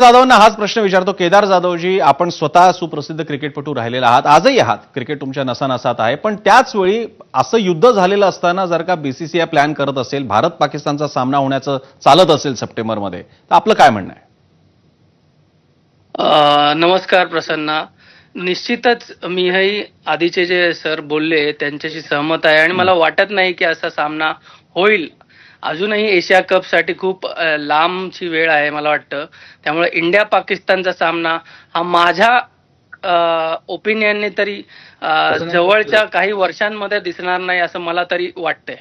जाधवांना हाच प्रश्न विचारतो. केदार जाधवजी, आपण स्वतः सुप्रसिद्ध क्रिकेटपटू राहिलेला आहात, आजही आहात, क्रिकेट तुमच्या नसानसात आहे, पण त्याच वेळी असं युद्ध झालेलं असताना जर का बीसीसीआय प्लॅन करत असेल, भारत पाकिस्तानचा सामना होण्याचं चालत असेल सप्टेंबरमध्ये, तर आपलं काय म्हणणं आहे? नमस्कार प्रसन्ना. निश्चितच मीही आधीचे जे सर बोलले त्यांच्याशी सहमत आहे आणि मला वाटत नाही की असा सामना होईल. अजूनही एशिया कप साठी खूप लांबची वेळ आहे मला वाटतं. त्यामुळे इंडिया पाकिस्तानचा सामना हा माझ्या ओपिनियनने तरी जवळच्या काही वर्षांमध्ये दिसणार नाही असं मला तरी वाटतंय.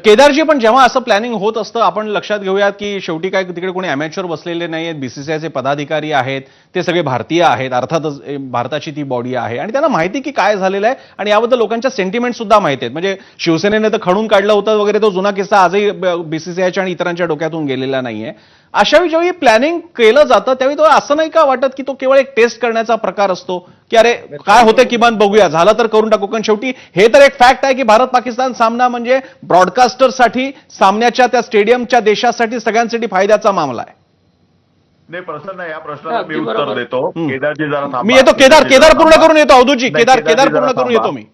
केदारजी, पण जेव्हा असं प्लॅनिंग होत असतं, आपण लक्षात घेऊयात की शेवटी काय तिकडे कोणी अमॅच्युअर बसलेले नाहीयेत, बीसीसीआयचे पदाधिकारी आहेत, ते सगळे भारतीय आहेत, अर्थातच भारताची ती बॉडी आहे आणि त्यांना माहिती की काय झालेलं आहे आणि याबद्दल लोकांच्या सेंटिमेंट सुद्धा माहिती आहेत. म्हणजे शिवसेनेने तर खणून काढलं होतं वगैरे, तो जुना किस्सा आजही बीसीसीआयच्या आणि इतरांच्या डोक्यातून गेलेला नाहीये. अशावेळी जेव्हा प्लॅनिंग केलं जातं त्यावेळी तो असं नाही का वाटत की तो केवळ एक टेस्ट करण्याचा प्रकार असतो, की अरे काय होतं किमान बघूया, झालं तर करून टाकू? कारण शेवटी हे तर एक फॅक्ट आहे की भारत पाकिस्तान सामना म्हणजे ब्रॉडकास्टरसाठी, सामन्याच्या त्या स्टेडियमच्या देशासाठी, सगळ्यांसाठी फायद्याचा मामला आहे. नाही प्रसन्न, या प्रश्नाला मी उत्तर देतो. केदारजी जरा थांबा. मी येतो, केदार पूर्ण करून येतो. अवधूतजी, केदार पूर्ण करून येतो मी.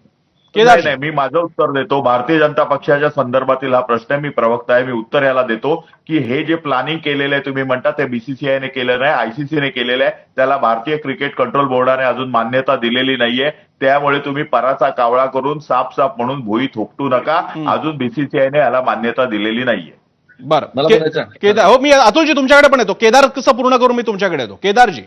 केदार, नाही, मी माझं उत्तर देतो. भारतीय जनता पक्षाच्या संदर्भातील हा प्रश्न आहे, मी प्रवक्ता आहे, मी उत्तर याला देतो की हे जे प्लॅनिंग केलेलं आहे तुम्ही म्हणता ते बीसीसीआयने केलं नाही, आयसीसीने केलेलं आहे. त्याला भारतीय क्रिकेट कंट्रोल बोर्डाने अजून मान्यता दिलेली नाहीये. त्यामुळे तुम्ही पराचा कावळा करून साफ म्हणून भुई थोपटू नका. अजून बीसीसीआयने याला मान्यता दिलेली नाहीये. बरं केदार, हो मी अतुलजी तुमच्याकडे पण येतो. केदार कसं पूर्ण करून मी तुमच्याकडे येतो. केदारजी,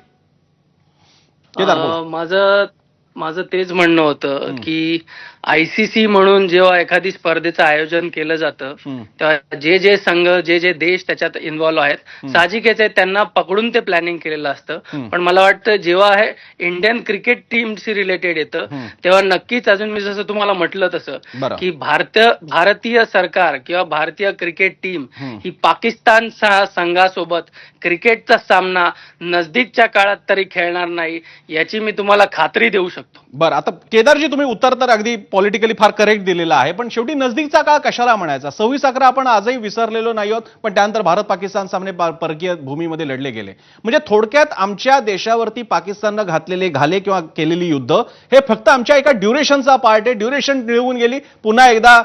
माझं तेच म्हणणं होतं की आयसीसी म्हणून जेव्हा एखादी स्पर्धेचं आयोजन केलं जातं तेव्हा जे संघ जे देश त्याच्यात इन्व्हॉल्व्ह आहेत, साहजिकच आहे त्यांना पकडून ते प्लॅनिंग केलेलं असतं. पण मला वाटतं जेव्हा हे इंडियन क्रिकेट टीमशी रिलेटेड येतं तेव्हा नक्कीच, अजून मी जसं तुम्हाला म्हटलं तसं की भारतीय सरकार किंवा भारतीय क्रिकेट टीम ही पाकिस्तान संघासोबत क्रिकेटचा सामना नजदीकच्या काळात तरी खेळणार नाही, याची मी तुम्हाला खात्री देऊ शकतो. बरं, आता केदारजी तुम्ही उत्तर तर अगदी पॉलिटिकली फार करेक्ट दिलेलं आहे, पण शेवटी नजदीकचा काळ कशाला म्हणायचा? 26/11 आपण आजही विसरलेलो नाही आहोत, पण त्यानंतर भारत पाकिस्तान सामने परकीय भूमीमध्ये लढले गेले. म्हणजे थोडक्यात आमच्या देशावरती पाकिस्ताननं घातलेले घाले किंवा केलेली युद्ध हे फक्त आमच्या एका ड्युरेशनचा पार्ट आहे. ड्युरेशन निघून गेली, पुन्हा एकदा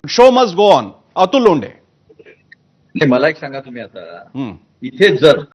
show must go on. Atul Londhe, मला एक सांगा, तुम्ही आता इथे जर